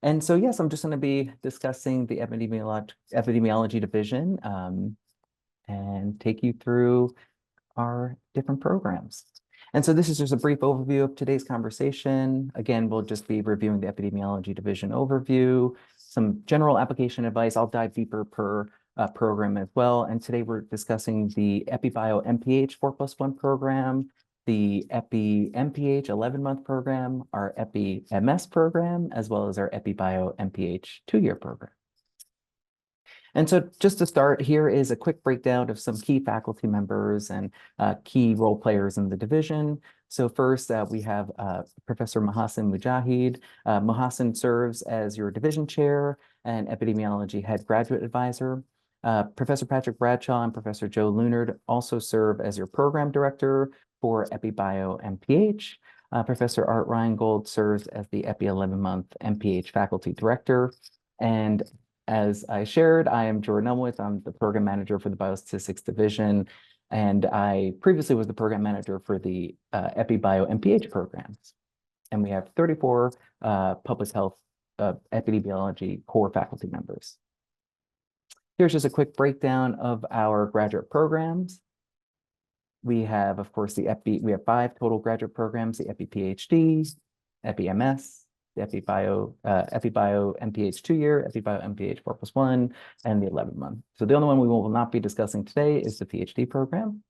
And so, yes, I'm just going to be discussing the epidemiology division and take you through our different programs. And so this is just a brief overview of today's conversation. Again, we'll just be reviewing the epidemiology division overview, some general application advice. I'll dive deeper per program as well. And today we're discussing the EpiBio MPH 4+1 program, the Epi MPH 11-month program, our Epi MS program, as well as our EpiBio MPH 2-year program. And so just to start, here is a quick breakdown of some key faculty members and key role players in the division. So first, we have Professor Mohsin Mujahid. Mohsin serves as your division chair and epidemiology head graduate advisor. Professor Patrick Bradshaw and Professor Joe Lunard also serve as your program director for EpiBio MPH. Professor Art Reingold serves as the Epi 11-month MPH faculty director. And as I shared, I am Jordan Elmwith. I'm the program manager for the Biostatistics division, and I previously was the program manager for the EpiBio MPH programs. And we have 34 public health epidemiology core faculty members. Here's just a quick breakdown of our graduate programs. We have, of course, we have 5 total graduate programs: the Epi PhD, Epi MS, the EpiBio MPH 2-year, EpiBio MPH 4+1, and the 11-month. So the only one we will not be discussing today is the PhD program.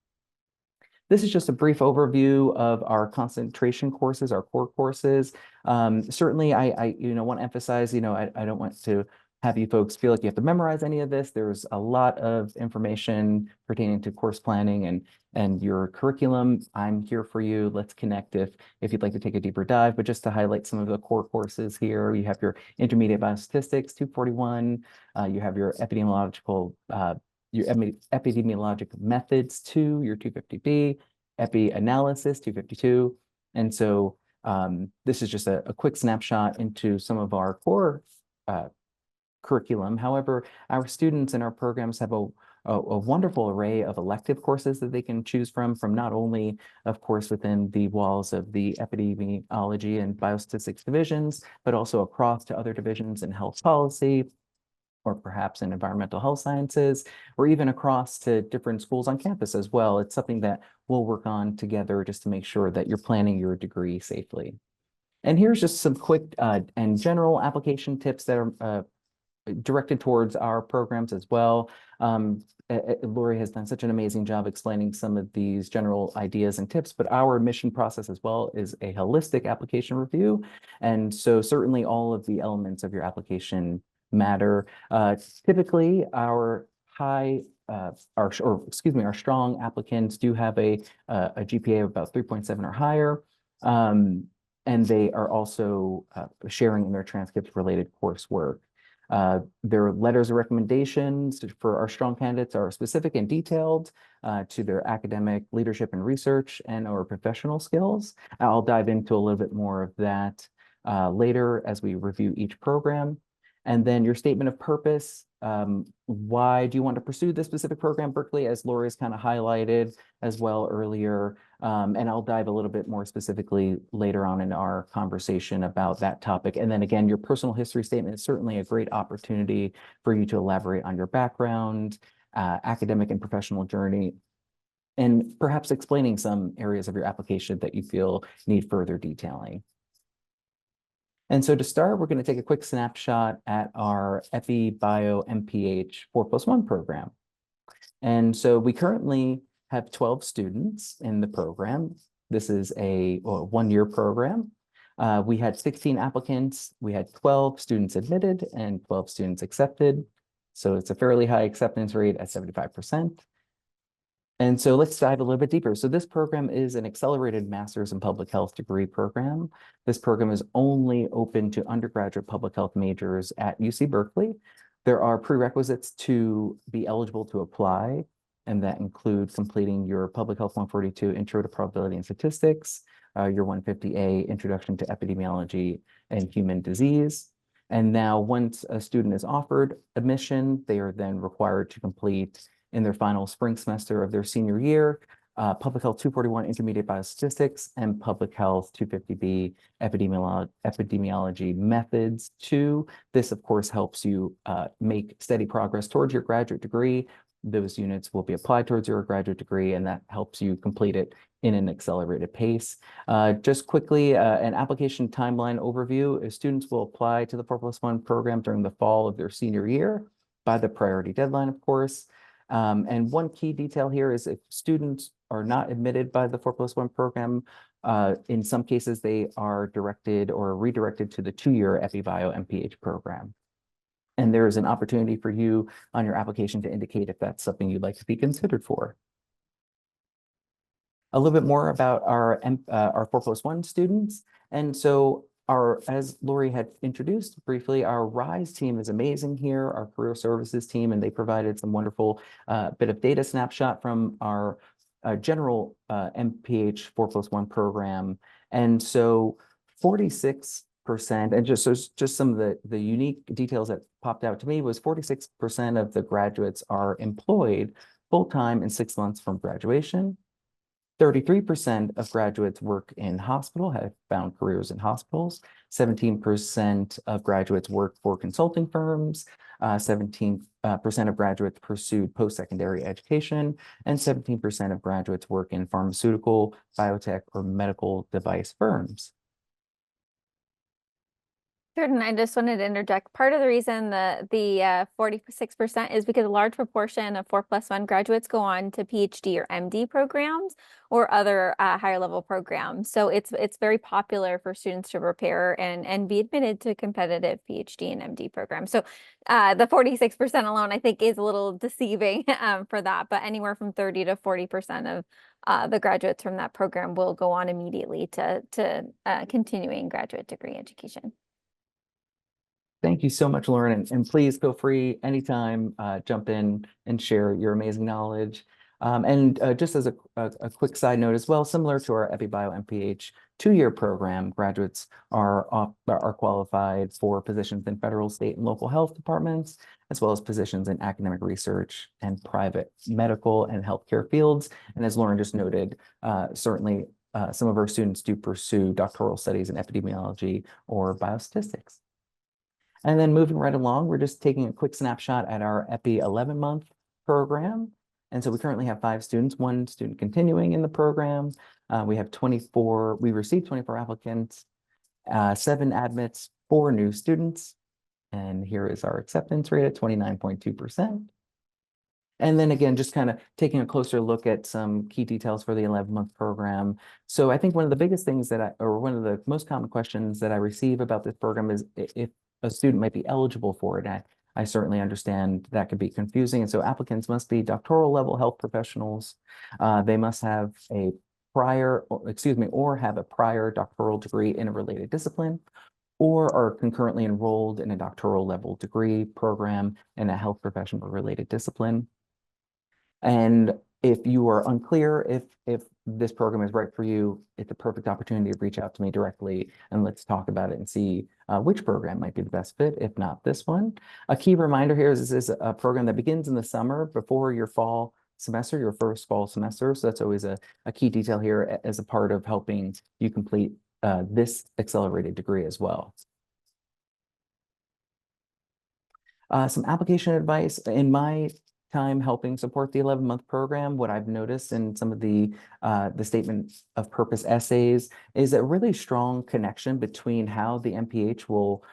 This is just a brief overview of our concentration courses, our core courses. Certainly, I want to emphasize, I don't want to have you folks feel like you have to memorize any of this. There's a lot of information pertaining to course planning and your curriculum. I'm here for you. Let's connect if you'd like to take a deeper dive. But just to highlight some of the core courses here, you have your intermediate biostatistics 241. You have your epidemiologic methods 2, your 250B, epi analysis 252. And so this is just a quick snapshot into some of our core curriculum. However, our students in our programs have a wonderful array of elective courses that they can choose from not only, of course, within the walls of the epidemiology and biostatistics divisions, but also across to other divisions in health policy, or perhaps in environmental health sciences, or even across to different schools on campus as well. It's something that we'll work on together just to make sure that you're planning your degree safely. And here's just some quick and general application tips that are directed towards our programs as well. Lori has done such an amazing job explaining some of these general ideas and tips, but our admission process as well is a holistic application review. And so certainly all of the elements of your application matter. Typically, our strong applicants do have a GPA of about 3.7 or higher. And they are also sharing in their transcripts related coursework. Their letters of recommendations for our strong candidates are specific and detailed to their academic leadership and research and/or professional skills. I'll dive into a little bit more of that later as we review each program. And then your statement of purpose. Why do you want to pursue this specific program, Berkeley, as Lori's kind of highlighted as well earlier? And I'll dive a little bit more specifically later on in our conversation about that topic. And then again, your personal history statement is certainly a great opportunity for you to elaborate on your background, academic and professional journey, and perhaps explaining some areas of your application that you feel need further detailing. And so to start, we're going to take a quick snapshot at our EpiBio MPH 4+1 program. And so we currently have 12 students in the program. This is a 1-year program. We had 16 applicants. We had 12 students admitted and 12 students accepted. So it's a fairly high acceptance rate at 75%. And so let's dive a little bit deeper. So this program is an accelerated master's in public health degree program. This program is only open to undergraduate public health majors at UC Berkeley. There are prerequisites to be eligible to apply, and that includes completing your Public Health 142 Intro to Probability and Statistics, your 150A Introduction to Epidemiology and Human Disease. And now once a student is offered admission, they are then required to complete in their final spring semester of their senior year, Public Health 241 Intermediate Biostatistics, and Public Health 250B Epidemiology Methods 2. This, of course, helps you make steady progress towards your graduate degree. Those units will be applied towards your graduate degree, and that helps you complete it in an accelerated pace. Just quickly, an application timeline overview. Students will apply to the 4+1 program during the fall of their senior year by the priority deadline, of course. And one key detail here is if students are not admitted by the 4+1 program, in some cases they are directed or redirected to the 2-year EpiBio MPH program. And there is an opportunity for you on your application to indicate if that's something you'd like to be considered for. A little bit more about our 4+1 students. And so as Lori had introduced briefly, our RISE team is amazing here, our career services team, and they provided some wonderful bit of data snapshot from our general MPH 4+1 program. And so 46%, and just some of the unique details that popped out to me was 46% of the graduates are employed full-time in 6 months from graduation. 33% of graduates work in hospital, have found careers in hospitals. 17% of graduates work for consulting firms. 17% of graduates pursued post-secondary education, and 17% of graduates work in pharmaceutical, biotech, or medical device firms. And I just wanted to interject. Part of the reason the 46% is because a large proportion of 4+1 graduates go on to PhD or MD programs or other higher level programs. So it's very popular for students to prepare and be admitted to competitive PhD and MD programs. So the 46% alone, I think, is a little deceiving for that. But anywhere from 30 to 40% of the graduates from that program will go on immediately to continuing graduate degree education. Thank you so much, Lauren, and please feel free anytime, jump in and share your amazing knowledge. And just as a quick side note as well, similar to our EpiBio MPH 2-year program, graduates are qualified for positions in federal, state, and local health departments, as well as positions in academic research and private medical and healthcare fields. And as Lauren just noted, certainly some of our students do pursue doctoral studies in epidemiology or biostatistics. And then moving right along, we're just taking a quick snapshot at our EPI 11-month program. And so we currently have 5 students, 1 student continuing in the program. We received 24 applicants, 7 admits, 4 new students. And here is our acceptance rate at 29.2%. And then again, just kind of taking a closer look at some key details for the 11-month program. So I think one of the biggest things or one of the most common questions that I receive about this program is if a student might be eligible for it. I certainly understand that could be confusing. And so applicants must be doctoral level health professionals. They must have a prior doctoral degree in a related discipline, or are concurrently enrolled in a doctoral level degree program in a health professional related discipline. And if you are unclear if this program is right for you, it's a perfect opportunity to reach out to me directly and let's talk about it and see which program might be the best fit, if not this one. A key reminder here is this is a program that begins in the summer before your fall semester, your first fall semester. So that's always a key detail here as a part of helping you complete this accelerated degree as well. Some application advice. In my time helping support the 11-month program, what I've noticed in some of the statement of purpose essays is a really strong connection between how the MPH will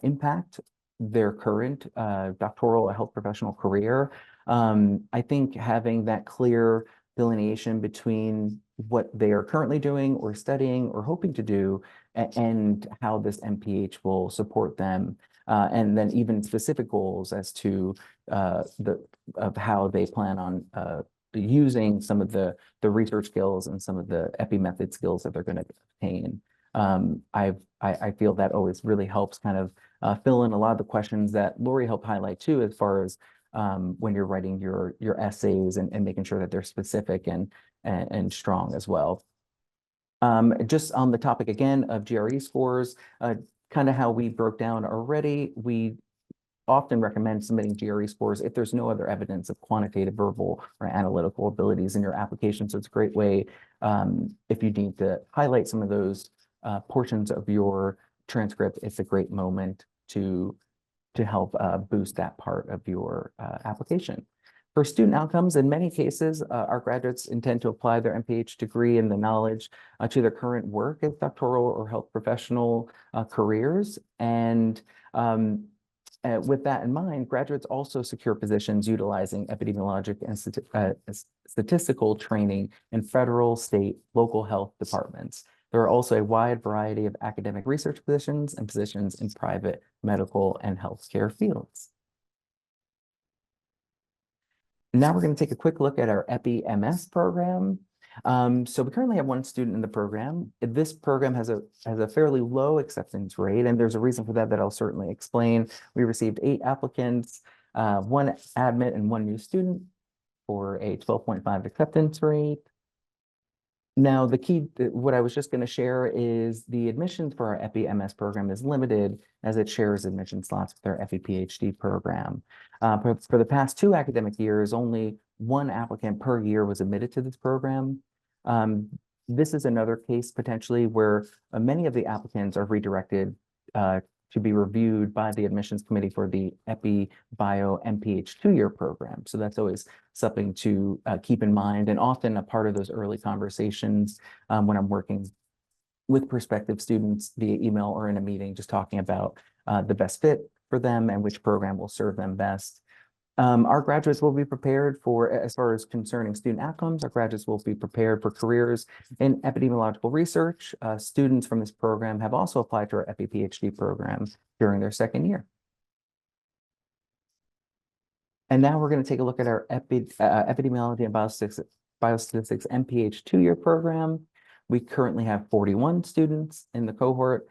impact their current doctoral or health professional career. I think having that clear delineation between what they are currently doing or studying or hoping to do and how this MPH will support them. And then even specific goals as to how they plan on using some of the research skills and some of the epi method skills that they're going to obtain. I feel that always really helps kind of fill in a lot of the questions that Lori helped highlight too, as far as when you're writing your essays and making sure that they're specific and strong as well. Just on the topic again of GRE scores, kind of how we broke down already, we often recommend submitting GRE scores if there's no other evidence of quantitative, verbal, or analytical abilities in your application. So it's a great way if you need to highlight some of those portions of your transcript. It's a great moment to help boost that part of your application. For student outcomes, in many cases, our graduates intend to apply their MPH degree and the knowledge to their current work as doctoral or health professional careers. And with that in mind, graduates also secure positions utilizing epidemiologic and statistical training in federal, state, local health departments. There are also a wide variety of academic research positions and positions in private medical and healthcare fields. Now we're going to take a quick look at our Epi MS program. So we currently have one student in the program. This program has a fairly low acceptance rate, and there's a reason for that I'll certainly explain. We received 8 applicants, 1 admit and 1 new student for a 12.5 acceptance rate. Now, the key, what I was just going to share is the admissions for our Epi MS program is limited as it shares admission slots with our Epi PhD program. For the past 2 academic years, only 1 applicant per year was admitted to this program. This is another case potentially where many of the applicants are redirected to be reviewed by the admissions committee for the Epidemiology MPH 2-year program. So that's always something to keep in mind, and often a part of those early conversations when I'm working with prospective students via email or in a meeting, just talking about the best fit for them and which program will serve them best. Our graduates will be prepared for, as far as concerning student outcomes, our graduates will be prepared for careers in epidemiological research. Students from this program have also applied to our Epi PhD program during their 2nd year. And now we're going to take a look at our Epidemiology and Biostatistics MPH 2-year program. We currently have 41 students in the cohort.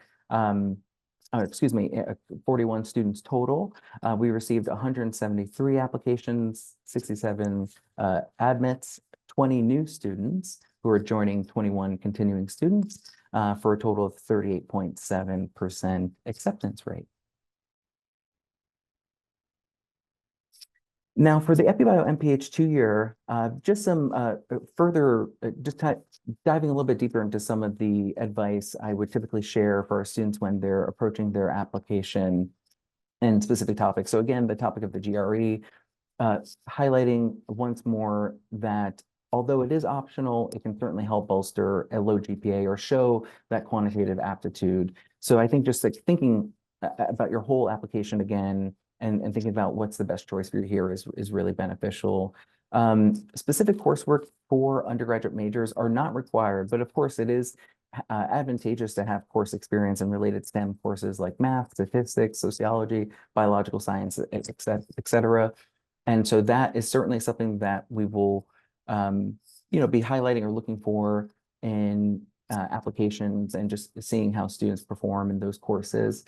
41 students total. We received 173 applications, 67 admits, 20 new students who are joining 21 continuing students for a total of 38.7% acceptance rate. Now, for the EpiBio MPH 2-year, just some further, diving a little bit deeper into some of the advice I would typically share for our students when they're approaching their application and specific topics. So again, the topic of the GRE, highlighting once more that although it is optional, it can certainly help bolster a low GPA or show that quantitative aptitude. So I think just like thinking about your whole application again, and thinking about what's the best choice for you here is really beneficial. Specific coursework for undergraduate majors are not required, but of course it is advantageous to have course experience in related STEM courses like math, statistics, sociology, biological science, et cetera. And so that is certainly something that we will be highlighting or looking for in applications and just seeing how students perform in those courses.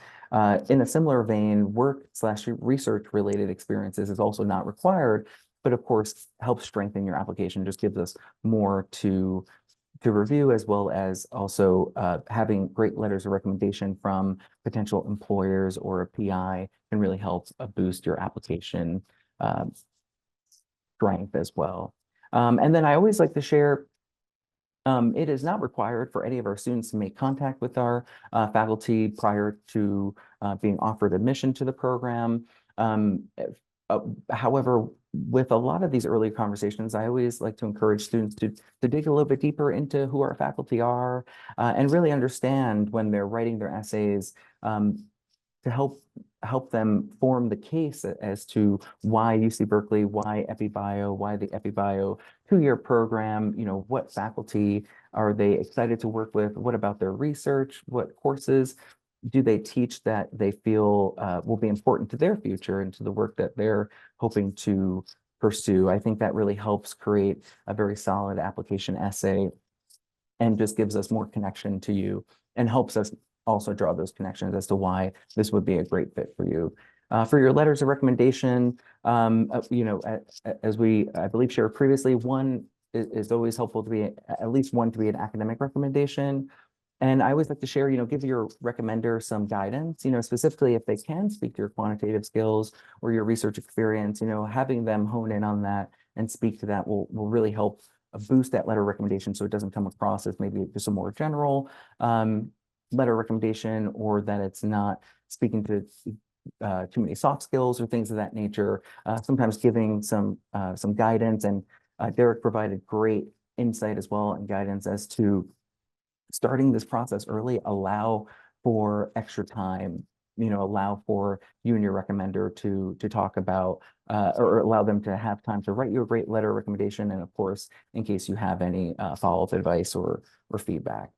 In a similar vein, work/research related experiences is also not required, but of course helps strengthen your application, just gives us more to review, as well as also having great letters of recommendation from potential employers or a PI can really help boost your application strength as well. And then I always like to share, it is not required for any of our students to make contact with our faculty prior to being offered admission to the program. However, with a lot of these early conversations, I always like to encourage students to dig a little bit deeper into who our faculty are and really understand when they're writing their essays to help them form the case as to why UC Berkeley, why EpiBio, why the EpiBio 2-year program, what faculty are they excited to work with? What about their research? What courses do they teach that they feel will be important to their future and to the work that they're hoping to pursue? I think that really helps create a very solid application essay and just gives us more connection to you and helps us also draw those connections as to why this would be a great fit for you. For your letters of recommendation, as we, I believe, shared previously, one is always helpful to be, at least one to be an academic recommendation. And I always like to share, give your recommender some guidance, specifically if they can speak to your quantitative skills or your research experience, having them hone in on that and speak to that will really help boost that letter recommendation so it doesn't come across as maybe just a more general letter recommendation, or that it's not speaking to too many soft skills or things of that nature. Sometimes giving some guidance, and Derek provided great insight as well and guidance as to starting this process early, allow for extra time, allow for you and your recommender to talk about or allow them to have time to write you a great letter recommendation. And of course, in case you have any follow-up advice or feedback.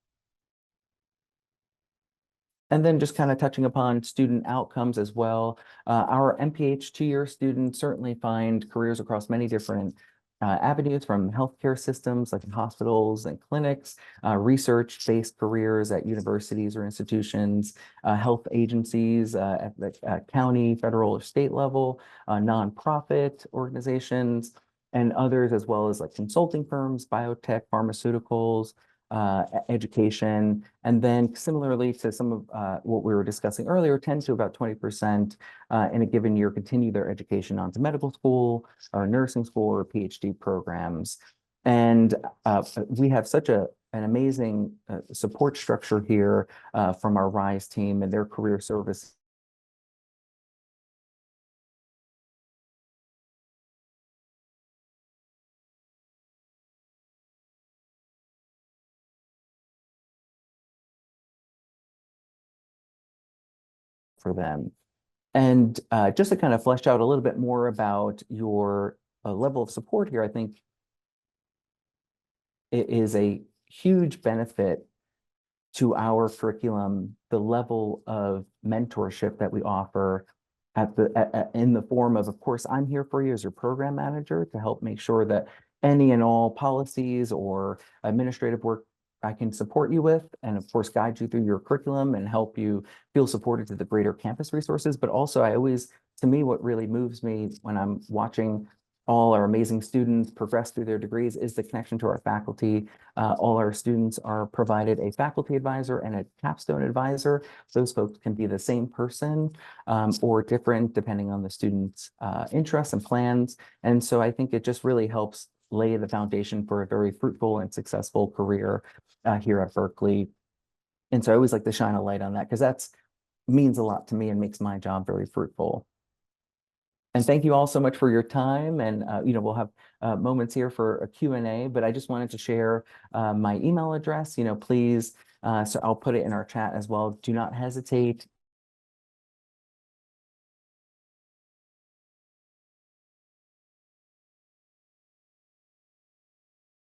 And then just kind of touching upon student outcomes as well. Our MPH 2-year students certainly find careers across many different avenues, from healthcare systems like in hospitals and clinics, research-based careers at universities or institutions, health agencies at the county, federal, or state level, nonprofit organizations, and others, as well as like consulting firms, biotech, pharmaceuticals, education. And then similarly to some of what we were discussing earlier, 10 to about 20% in a given year continue their education onto medical school or nursing school or PhD programs. And we have such an amazing support structure here from our RISE team and their career service for them. And just to kind of flesh out a little bit more about your level of support here, I think it is a huge benefit to our curriculum, the level of mentorship that we offer in the form of course, I'm here for you as your program manager to help make sure that any and all policies or administrative work I can support you with, and of course, guide you through your curriculum and help you feel supported to the greater campus resources. But also, to me, what really moves me when I'm watching all our amazing students progress through their degrees is the connection to our faculty. All our students are provided a faculty advisor and a capstone advisor. Those folks can be the same person or different depending on the student's interests and plans. And so I think it just really helps lay the foundation for a very fruitful and successful career here at Berkeley. And so I always like to shine a light on that because that means a lot to me and makes my job very fruitful. And thank you all so much for your time. And, we'll have moments here for a Q&A, but I just wanted to share my email address, please. So I'll put it in our chat as well. Do not hesitate